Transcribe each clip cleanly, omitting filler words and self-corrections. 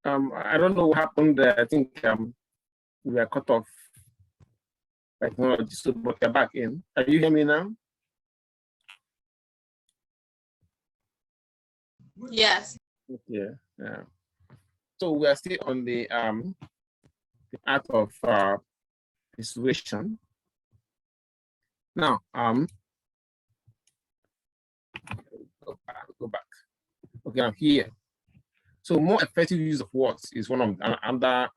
I don't know what happened there. I think we are cut off by technology, so but we're back in. Can you hear me now? Yes. Okay. Yeah. So we are still on the art of persuasion. Now, go back. Okay, I'm here. So more effective use of words is one of another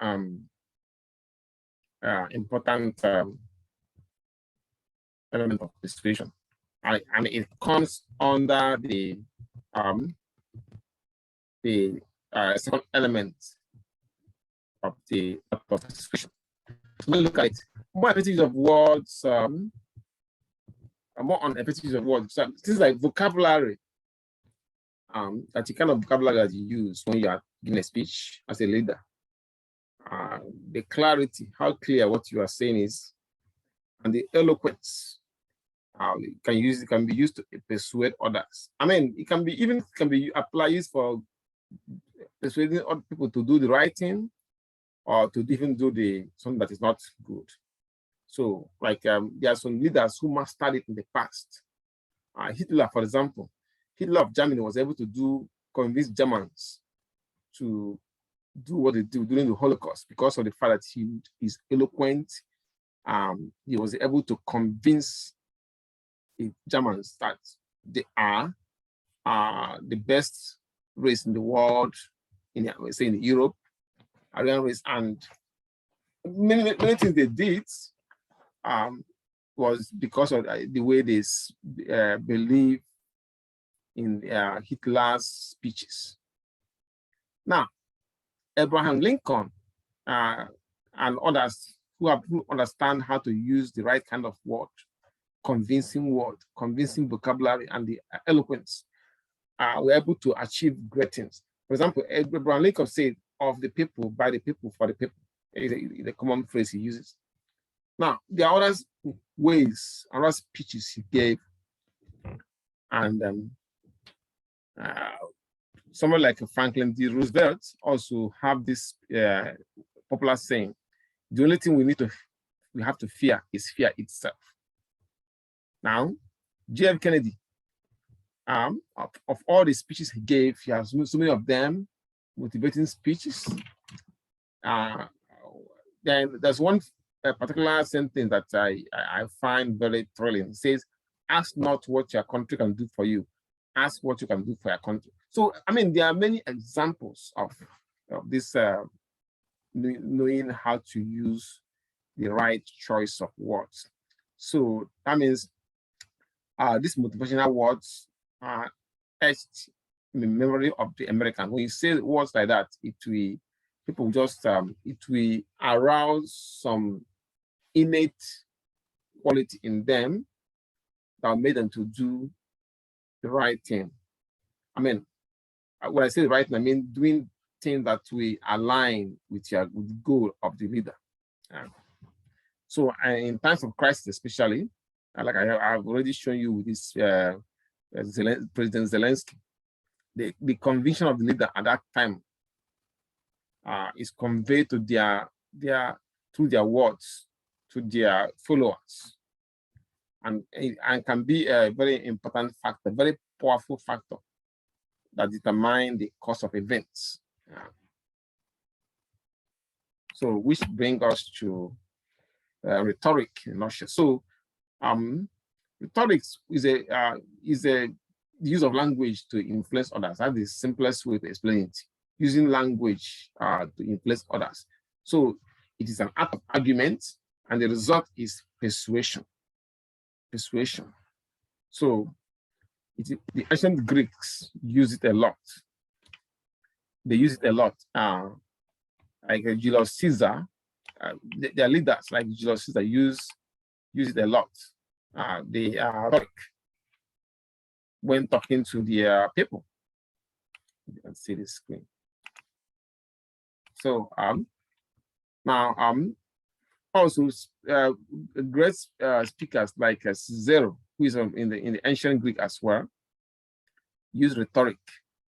important element of persuasion, and it comes under the second element of the art of persuasion. So let's look at it. More effective use of words, more on effective use of words. So things like vocabulary, that the kind of vocabulary that you use when you are giving a speech as a leader. The clarity, how clear what you are saying is, and the eloquence. It can be used to persuade others. I mean, it can be applied for persuading other people to do the right thing, or to even do something that is not good. So, like there are some leaders who mastered it in the past. Hitler, for example, Hitler of Germany was able to convince Germans to do what they do during the Holocaust because of the fact that he is eloquent. He was able to convince the Germans that they are the best race in the world, in Europe, Aryan race, and many things they did was because of the way they believe in Hitler's speeches. Now, Abraham Lincoln and others who understand how to use the right kind of convincing vocabulary, and the eloquence, were able to achieve great things. For example, Abraham Lincoln said, "Of the people, by the people, for the people." Is a common phrase he uses. Now, there are other ways, other speeches he gave, and someone like Franklin D. Roosevelt also have this popular saying: "The only thing we have to fear is fear itself." Now, J.F. Kennedy, of all the speeches he gave, he has so many of them motivating speeches. Then there's one particular sentence that I find very thrilling. It says, "Ask not what your country can do for you, ask what you can do for your country." So, I mean, there are many examples of this knowing how to use the right choice of words. So that means these motivational words are etched in the memory of the American. When you say words like that, it will arouse some innate quality in them that made them to do the right thing. I mean, when I say the right thing, I mean doing things that will align with the goal of the leader. So in times of crisis, especially, like I've already shown you with this President Zelensky, the conviction of the leader at that time is conveyed to through their words to their followers, and can be a very important factor, very powerful factor that determine the course of events. So, which brings us to rhetoric in Russia. So, rhetoric is a use of language to influence others. That's the simplest way to explain it. Using language to influence others. So it is an art of argument, and the result is persuasion. persuasion. So the ancient Greeks use it a lot. They use it a lot. Like Julius Caesar, their leaders like Julius Caesar use it a lot. They are rhetoric when talking to their people. You can see the screen. So now also great speakers like Cicero, who is in the ancient Greek as well, use rhetoric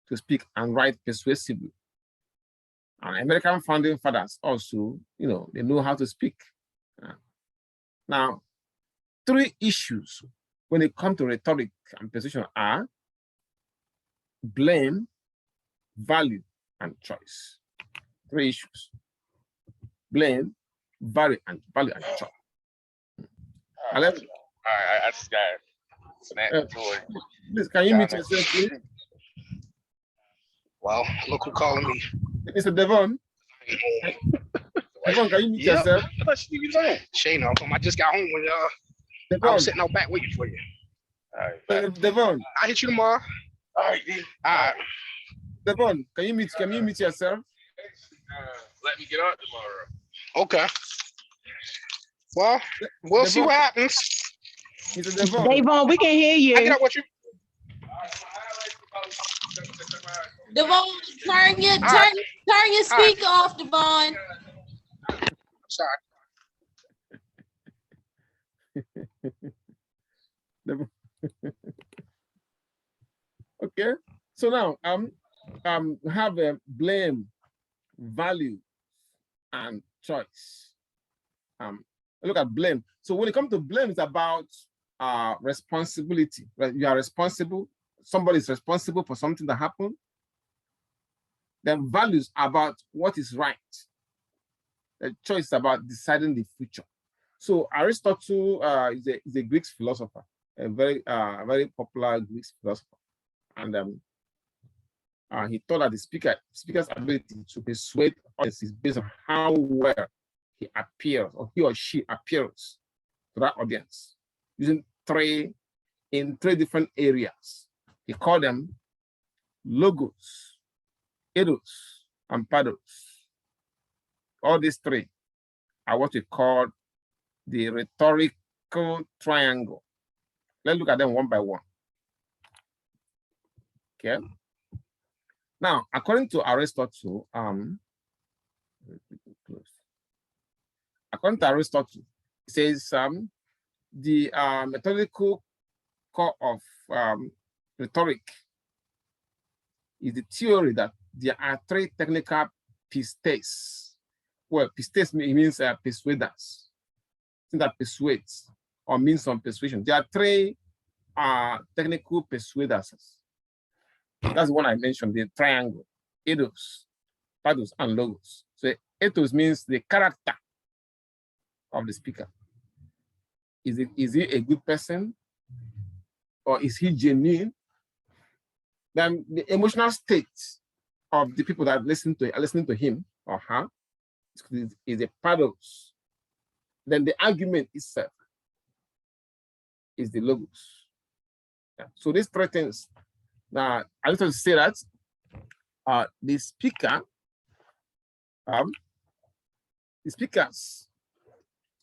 to speak and write persuasively. And American founding fathers also, they know how to speak. Now, three issues when it comes to rhetoric and persuasion are blame, value, and choice. Three issues: blame, value, and choice. All right, I just got snapped toy. Please, can you mute yourself, please? Well, look who calling me. Mr. Devon. Devon, can you mute yourself? Shane, I just got home when I was sitting out back waiting for you. All right, Devon. I'll hit you tomorrow. All right. Devon, can you mute yourself? Let me get out tomorrow. Okay. Well, we'll see what happens. Mr. Devon. Devon, we can hear you. I get up with you. Devon, turn your speaker off, Devon. Sorry. Okay. So now have a blame, value, and choice. Look at blame. So when it comes to blame, it's about responsibility. Right? You are responsible. Somebody is responsible for something that happened. Then values about what is right. The choice is about deciding the future. So Aristotle is a Greek philosopher, a very popular Greek philosopher, and he thought that the speaker's ability to persuade audiences based on how well he appears or he or she appears to that audience using three different areas. He called them logos, eidos, and pathos. All these three are what we call the rhetorical triangle. Let's look at them one by one. Okay. Now, according to Aristotle, it says the methodical core of rhetoric is the theory that there are three technical pistes. Well, pistes means persuaders, thing that persuades or means some persuasion. There are three technical persuaders. That's the one I mentioned, the triangle, eidos, pathos, and logos. So ethos means the character of the speaker. Is he a good person? Or is he genuine? Then the emotional state of the people that are listening to him or her is a pathos. Then the argument itself is the logos. Yeah. So these three things. Now, I want to say that the speakers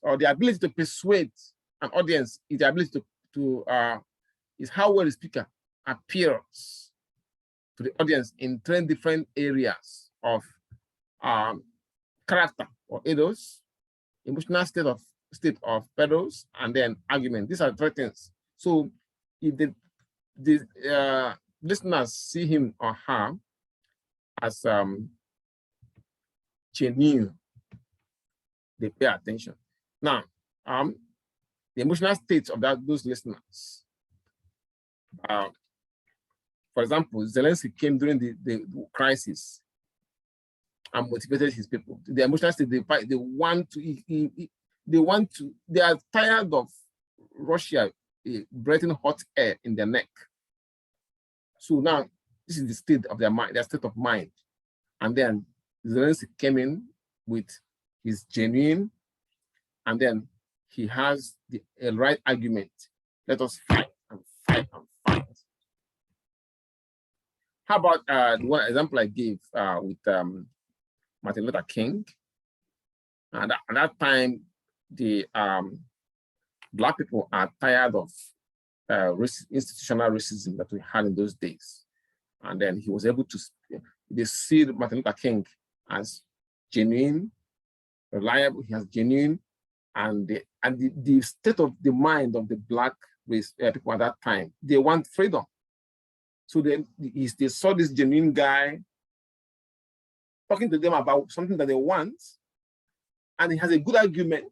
or the ability to persuade an audience is the ability is how well the speaker appears to the audience in three different areas of character or eidos, emotional state of pathos, and then argument. These are three things. So if the listeners see him or her as genuine, they pay attention. Now, the emotional state of those listeners. For example, Zelensky came during the crisis and motivated his people. The emotional state, they are tired of Russia breathing hot air in their neck. So now this is the state of their mind, their state of mind. And then Zelensky came in with his genuine, and then he has a right argument Let us fight and fight and fight. How about the one example I gave with Martin Luther King? And at that time, the Black people are tired of institutional racism that we had in those days. And then he was able to, they see Martin Luther King as genuine, reliable, he has genuine, and the state of the mind of the Black race people at that time, they want freedom. So then they saw this genuine guy talking to them about something that they want, and he has a good argument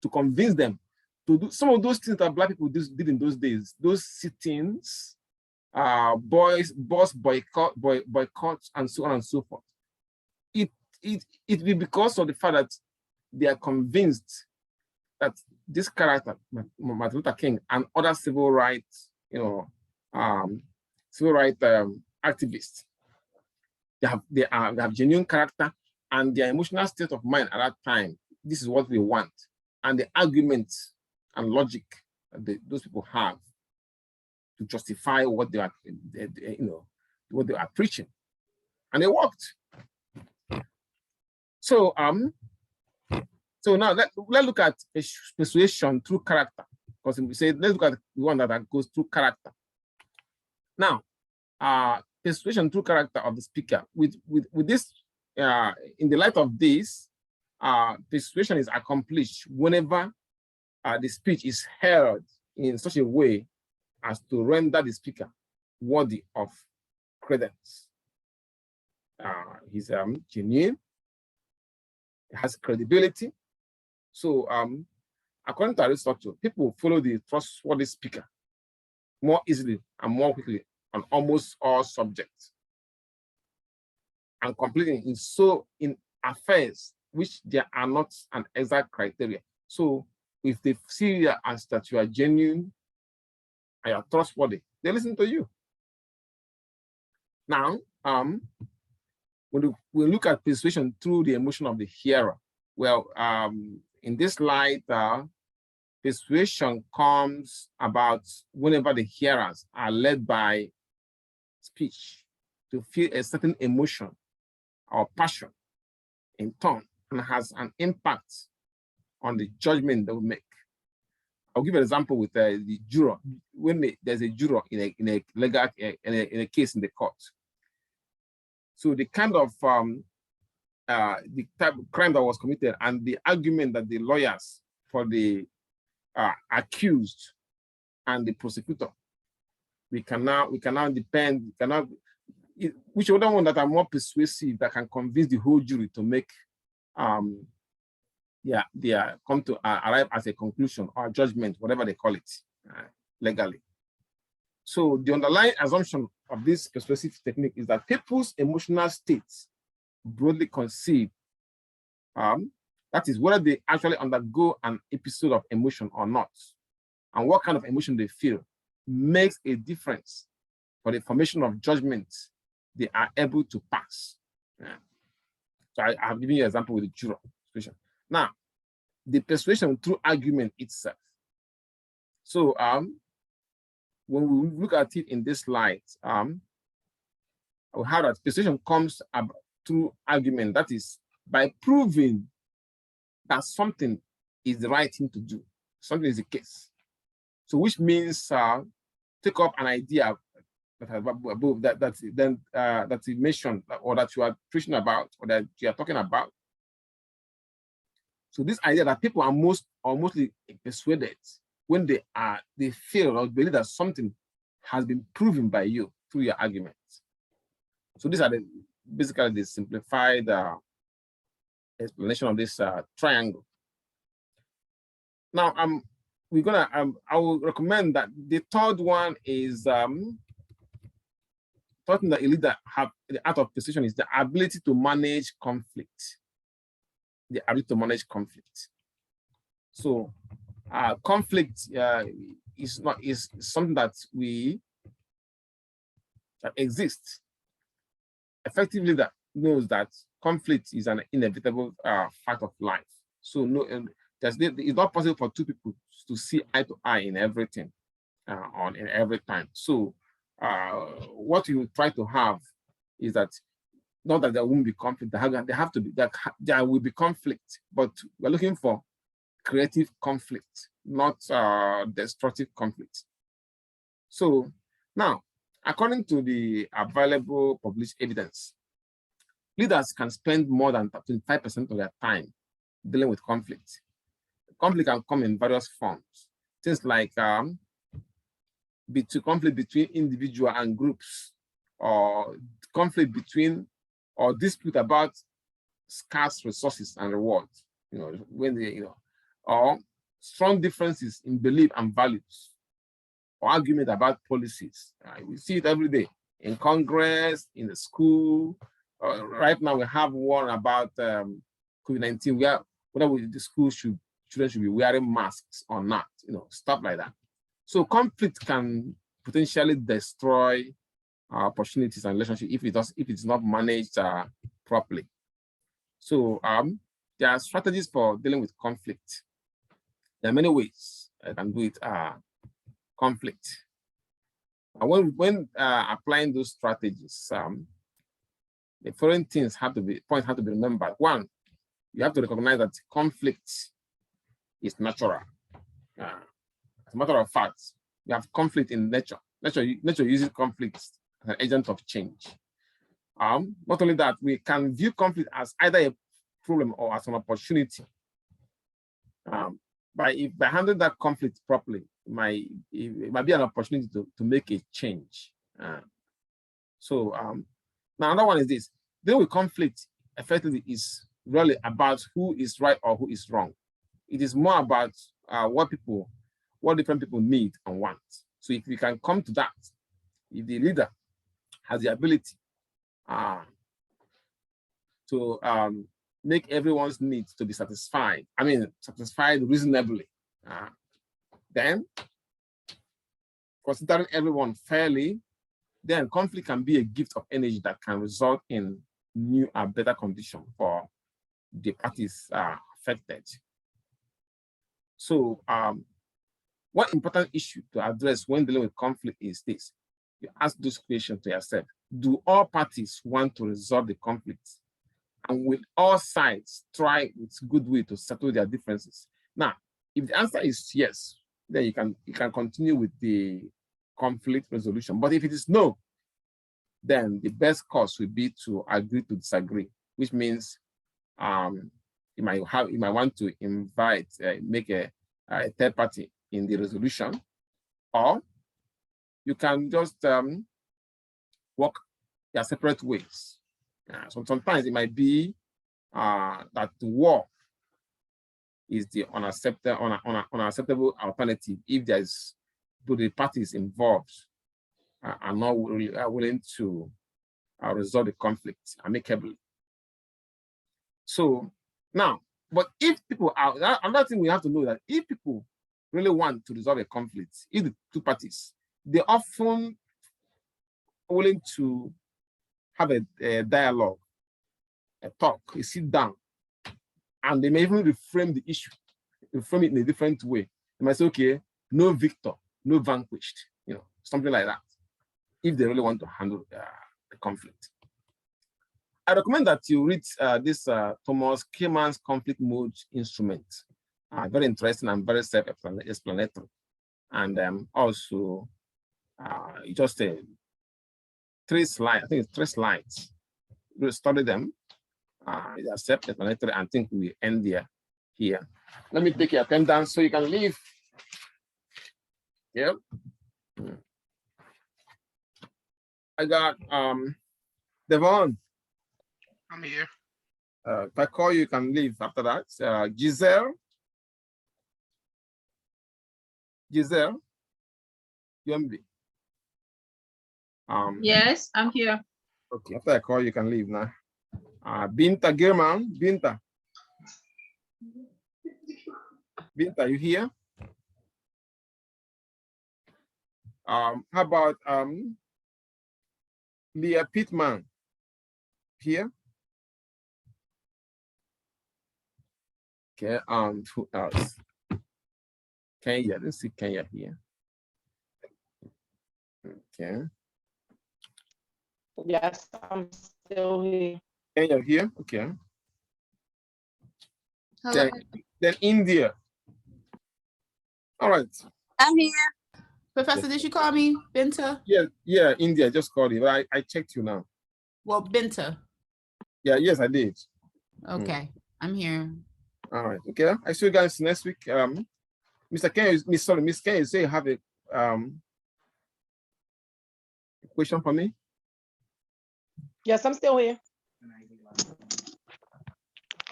to convince them to do some of those things that Black people did in those days, those sit-ins, boss boycotts, and so on and so forth. It be because of the fact that they are convinced that this character, Martin Luther King, and other civil rights, activists, they have genuine character, and their emotional state of mind at that time. This is what they want, and the arguments and logic that those people have to justify what they are, what they are preaching, and it worked. So so now let's look at persuasion through character, because we say let's look at the one that goes through character. Now, persuasion through character of the speaker. With this, in the light of this, persuasion is accomplished whenever the speech is held in such a way as to render the speaker worthy of credence. He's genuine, he has credibility. So according to Aristotle, people follow the trustworthy speaker more easily and more quickly on almost all subjects, and completing in affairs which there are not an exact criteria. So if they see as that you are genuine and you are trustworthy, they listen to you. Now, when we look at persuasion through the emotion of the hearer, well, in this light, persuasion comes about whenever the hearers are led by speech to feel a certain emotion or passion in tone, and has an impact on the judgment they will make. I'll give an example with the juror. When there's a juror in a legal in a case in the court, so the kind of the type of crime that was committed and the argument that the lawyers for the accused and the prosecutor, we can now depend, which other one that are more persuasive that can convince the whole jury to make they come to arrive as a conclusion or a judgment, whatever they call it legally. So the underlying assumption of this persuasive technique is that people's emotional states broadly conceived, that is whether they actually undergo an episode of emotion or not, and what kind of emotion they feel, makes a difference for the formation of judgments they are able to pass. So I have given you an example with the juror situation. Now, the persuasion through argument itself. So when we look at it in this light, we have that persuasion comes through argument, that is by proving that something is the right thing to do, something is the case. So which means take up an idea above that you mentioned, or that you are preaching about, or that you are talking about. So this idea that people are mostly persuaded when they feel or believe that something has been proven by you through your arguments. So these are basically the simplified explanation of this triangle. Now we're gonna I will recommend that the third one is something that a leader have the art of persuasion is the ability to manage conflict. The ability to manage conflict. So conflict is something that that exists. Effectively, that knows that conflict is an inevitable fact of life. So it's not possible for two people to see eye to eye in everything, in every time. So what you try to have is that, not that there won't be conflict, there will be conflict, but we're looking for creative conflict, not destructive conflict. So now, according to the available published evidence, leaders can spend more than 25% of their time dealing with conflict. Conflict can come in various forms. Things like conflict between individual and groups, or conflict between, or dispute about scarce resources and rewards. When they, or strong differences in belief and values, or argument about policies. We see it every day in Congress, in the school. Right now, we have one about COVID-19, whether the children should be wearing masks or not, stuff like that. So conflict can potentially destroy opportunities and relationships if it's not managed properly. So there are strategies for dealing with conflict. There are many ways I can do it. Conflict. When applying those strategies, the following points have to be remembered. One, you have to recognize that conflict is natural. As a matter of fact, we have conflict in nature. Nature uses conflict as an agent of change. Not only that, we can view conflict as either a problem or as an opportunity. By handling that conflict properly, it might be an opportunity to make a change. Now another one is this: dealing with conflict effectively is really about who is right or who is wrong. It is more about what different people need and want. So if we can come to that, if the leader has the ability to make everyone's needs to be satisfied, satisfied reasonably, then considering everyone fairly, then conflict can be a gift of energy that can result in new and better conditions for the parties affected. So one important issue to address when dealing with conflict is this: you ask those questions to yourself. Do all parties want to resolve the conflict? And will all sides try with goodwill to settle their differences? Now, if the answer is yes, then you can continue with the conflict resolution. But if it is no, then the best course would be to agree to disagree, which means you might want to make a third party in the resolution, or you can just walk their separate ways. So sometimes it might be that the war is the unacceptable alternative if there's the parties involved are not willing to resolve the conflict amicably. So now, but if people are, another thing we have to know that if people really want to resolve a conflict, if the two parties, they're often willing to have a dialogue, a talk, a sit down, and they may even reframe the issue, reframe it in a different way. They might say, okay, no victor, no vanquished, something like that, if they really want to handle the conflict. I recommend that you read this Thomas Kierman's conflict mode instrument. Very interesting and very self-explanatory. And also, just 3 slides, I think it's 3 slides. We'll study them. They are self-explanatory, and I think we end here. Let me take your attendance so you can leave. Yep. I got Devon. I'm here. If I call you, you can leave after that. Giselle, UMB. Yes, I'm here. Okay, after I call you, you can leave now. Binta German, Binta, you here? How about Leah Pittman here? Okay. Who else? Kenya. Let's see Kenya here. Okay. Yes, I'm still here. Kenya here. Okay. Hello. Then India. All right. I'm here. Professor, did you call me? Binta? Yeah, India. I just called you, but I checked you now. Well, Binta. Yeah, yes, I did. Okay, I'm here. All right. Okay. I see you guys next week. Mr. Ken, Miss Ken, you say you have a question for me? Yes, I'm still here.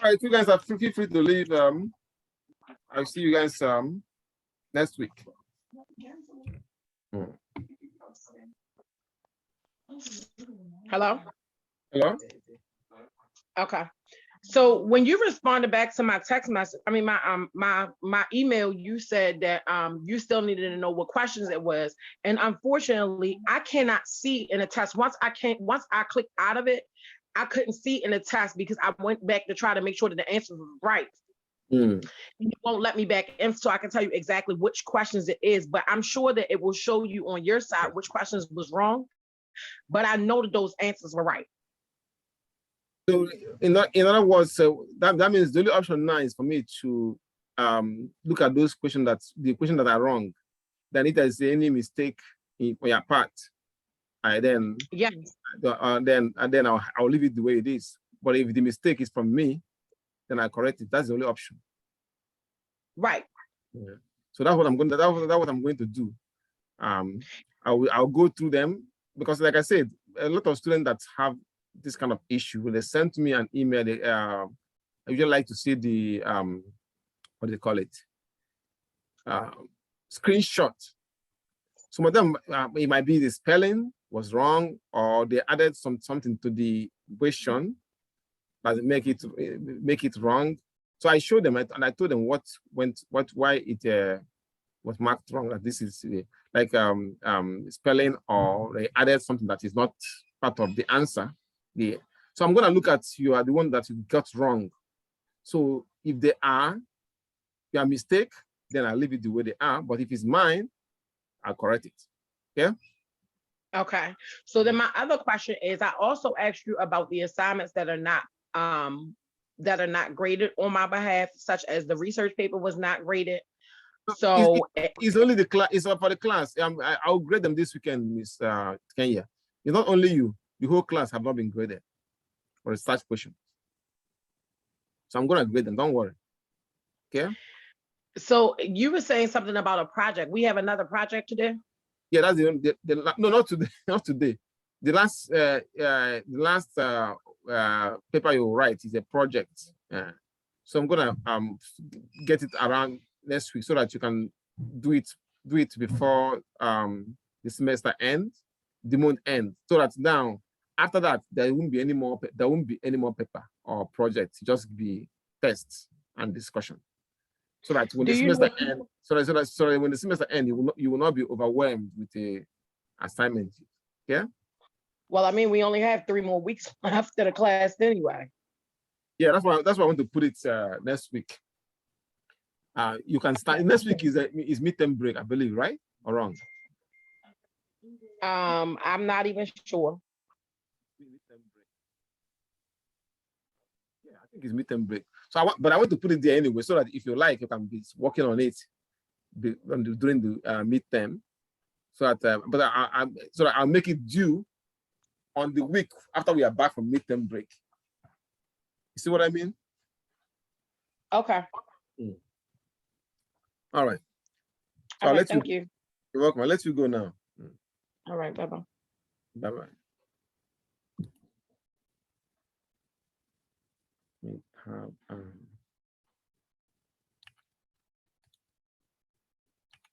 All right, you guys are feel free to leave. I'll see you guys next week. Hello? Hello? Okay. So when you responded back to my text message, I mean my email, you said that you still needed to know what questions it was. And unfortunately, I cannot see in a test. Once I clicked out of it, I couldn't see in the test because I went back to try to make sure that the answer was right. Mm. You won't let me back in so I can tell you exactly which questions it is, but I'm sure that it will show you on your side which questions was wrong. But I know that those answers were right. So in other words, that means the only option now is for me to look at those questions the questions that are wrong. Then if there's any mistake on your part, then Yes. then I'll leave it the way it is. But if the mistake is from me, then I correct it. That's the only option. Right. Yeah. So that's what I'm going to. That's what I'm going to do. I'll go through them because, like I said, a lot of students that have this kind of issue, when they send to me an email, they I usually like to see the what do they call it? Screenshot. Some of them it might be the spelling was wrong, or they added something to the question that make it wrong. So I showed them and I told them why it was marked wrong. That this is like spelling, or they added something that is not part of the answer. So I'm going to look at you are the one that you got wrong. So if they are your mistake, then I'll leave it the way they are. But if it's mine, I'll correct it. Yeah. Okay. So then my other question is, I also asked you about the assignments that are not graded on my behalf, such as the research paper was not graded. So it's only the class. It's for the class. I'll grade them this weekend, Miss Kenya. It's not only you. The whole class have not been graded for research question. So I'm going to grade them. Don't worry. Okay. So you were saying something about a project. We have another project today. Yeah, that's no, not today. Not today. The last paper you write is a project. So I'm gonna get it around next week so that you can do it before the semester ends, the month ends. So that now after that there won't be any more paper or projects. Just be tests and discussion. So that when the semester ends, when the semester ends, you will not be overwhelmed with a assignment. Yeah. Well, I mean, we only have 3 more weeks after the class anyway. Yeah, that's why I want to put it next week. You can start next week is midterm break, I believe, right or wrong? I'm not even sure. Yeah, I think it's midterm break. So I want to put it there anyway, so that if you like, you can be working on it during the midterm. So that so that I'll make it due on the week after we are back from midterm break. You see what I mean? Okay. All right. So All right, thank you. You're welcome. I'll let you go now. All right, bye-bye. Bye-bye. We have